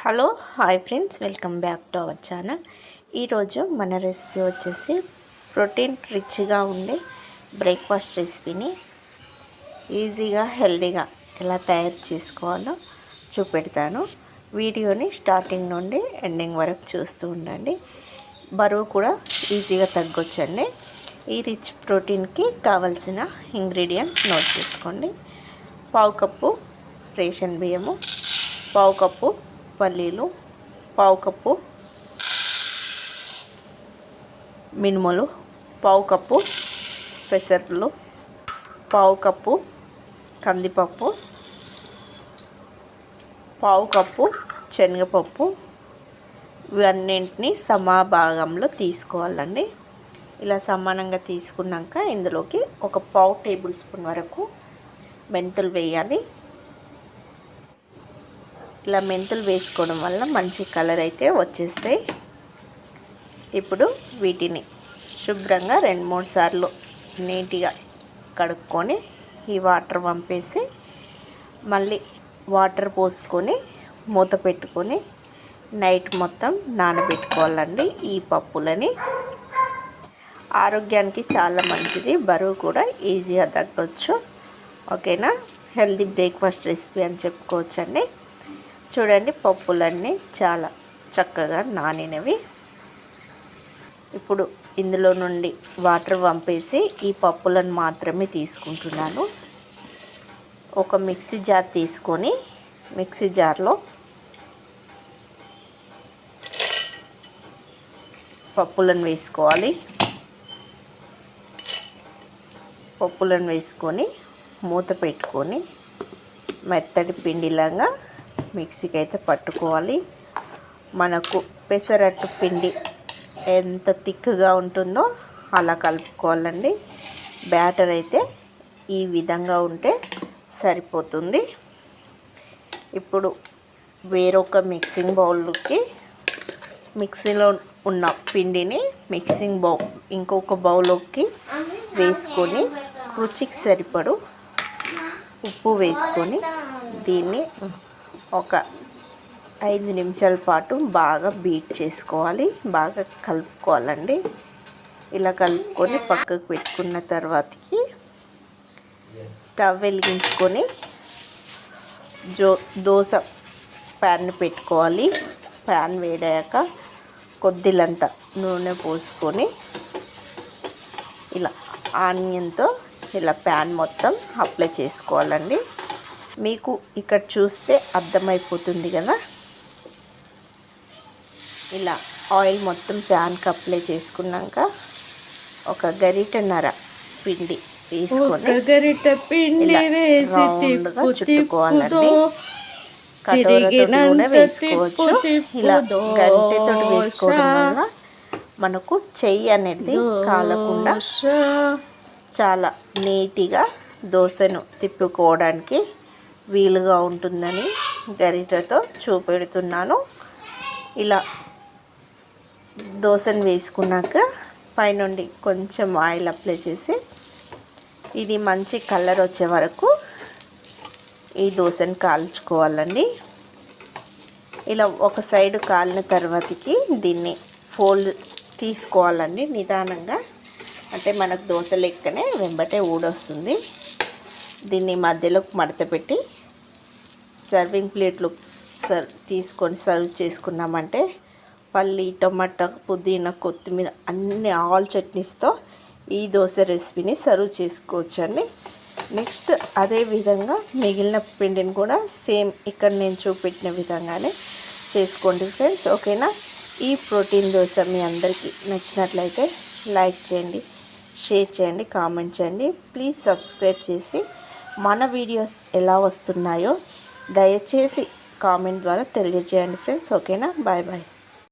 Hello hi friends, welcome back to our channel. ఈరోజు మన recipe వచ్చేసి ప్రోటీన్ రిచ్గా ఉండే బ్రేక్ఫాస్ట్ రెసిపీని ఈజీగా హెల్తీగా ఎలా తయారు చేసుకోవాలో చూపెడతాను. వీడియోని స్టార్టింగ్ నుండి ఎండింగ్ వరకు చూస్తూ ఉండండి. బరువు కూడా ఈజీగా తగ్గొచ్చండి. ఈ రిచ్ ప్రోటీన్కి కావలసిన ఇంగ్రీడియంట్స్ నోట్ చేసుకోండి. పావు కప్పు రేషన్ బియ్యము, పావు కప్పు పల్లీలు, పావు కప్పు మినుములు, పావు కప్పు పెసర్లు, పావు కప్పు కందిపప్పు, పావు కప్పు శనగపప్పు. ఇవన్నింటినీ సమభాగంలో తీసుకోవాలండి. ఇలా సమానంగా తీసుకున్నాక ఇందులోకి ఒక పావు టేబుల్ స్పూన్ వరకు మెంతులు వేయాలి. ఇలా మెంతులు వేసుకోవడం వల్ల మంచి కలర్ అయితే వచ్చేస్తాయి. ఇప్పుడు వీటిని శుభ్రంగా 2-3 సార్లు నీట్గా కడుక్కొని ఈ వాటర్ పంపేసి మళ్ళీ వాటర్ పోసుకొని మూత పెట్టుకొని నైట్ మొత్తం నానబెట్టుకోవాలండి. ఈ పప్పులని ఆరోగ్యానికి చాలా మంచిది, బరువు కూడా ఈజీగా తగ్గొచ్చు. ఓకేనా, హెల్తీ బ్రేక్ఫాస్ట్ రెసిపీ అని చెప్పుకోవచ్చండి. చూడండి, పప్పులన్నీ చాలా చక్కగా నానినవి. ఇప్పుడు ఇందులో నుండి వాటర్ పంపేసి ఈ పప్పులను మాత్రమే తీసుకుంటున్నాను. ఒక మిక్సీ జార్ తీసుకొని మిక్సీ జార్లో పప్పులను వేసుకోవాలి. పప్పులను వేసుకొని మూత పెట్టుకొని మెత్తటి పిండిలాగా మిక్సీకి అయితే పట్టుకోవాలి. మనకు పెసరట్టు పిండి ఎంత థిక్గా ఉంటుందో అలా కలుపుకోవాలండి. బ్యాటర్ అయితే ఈ విధంగా ఉంటే సరిపోతుంది. ఇప్పుడు వేరొక మిక్సింగ్ బౌల్కి మిక్సీలో ఉన్న పిండిని ఇంకొక బౌల్లోకి వేసుకొని రుచికి సరిపడు ఉప్పు వేసుకొని దీన్ని ఒక 5 నిమిషాల పాటు బాగా బీట్ చేసుకోవాలి, బాగా కలుపుకోవాలండి. ఇలా కలుపుకొని పక్కకు పెట్టుకున్న తర్వాతకి స్టవ్ వెలిగించుకొని దోశ ప్యాన్ పెట్టుకోవాలి. ప్యాన్ వేడాక కొద్దిలంత నూనె పోసుకొని ఇలా ఆనియన్తో ఇలా ప్యాన్ మొత్తం అప్లై చేసుకోవాలండి. మీకు ఇక్కడ చూస్తే అర్థమైపోతుంది కదా. ఇలా ఆయిల్ మొత్తం ప్యాన్కి అప్లై చేసుకున్నాక ఒక గరిటెన్నర పిండి వేసుకొని రౌండ్గా చుట్టుకోవాలండి. కటోరతో నూనె వేసుకోవచ్చు. ఇలా గరిటెతో వేసుకోవడం వల్ల మనకు చెయ్యి అనేది కాలకుండా చాలా నీట్గా దోశను తిప్పుకోవడానికి వీలుగా ఉంటుందని గరిటెతో చూపెడుతున్నాను. ఇలా దోశను వేసుకున్నాక పైనుండి కొంచెం ఆయిల్ అప్లై చేసి ఇది మంచి కలర్ వచ్చే వరకు ఈ దోశను కాల్చుకోవాలండి. ఇలా ఒక సైడ్ కాలిన తర్వాతకి దీన్ని ఫోల్డ్ తీసుకోవాలండి నిదానంగా. అంటే మనకు దోశ లెక్కనే వెంబటే ఊడొస్తుంది. దీన్ని మధ్యలోకి మడత పెట్టి సర్వింగ్ ప్లేట్లు తీసుకొని సర్వ్ చేసుకున్నామంటే పల్లి, టమాటా, పుదీనా, కొత్తిమీర అన్ని ఆల్ చట్నీస్తో ఈ దోశ రెసిపీని సర్వ్ చేసుకోవచ్చండి. నెక్స్ట్ అదే విధంగా మిగిలిన పిండిని కూడా సేమ్ ఇక్కడ నేను చూపెట్టిన విధంగానే చేసుకోండి ఫ్రెండ్స్. ఓకేనా, ఈ ప్రోటీన్ దోశ మీ అందరికీ నచ్చినట్లయితే లైక్ చేయండి, షేర్ చేయండి, కామెంట్ చేయండి. ప్లీజ్ సబ్స్క్రైబ్ చేసి మన వీడియోస్ ఎలా వస్తున్నాయో దయచేసి కామెంట్ ద్వారా తెలియజేయండి ఫ్రెండ్స్. ఓకేనా, బాయ్ బాయ్.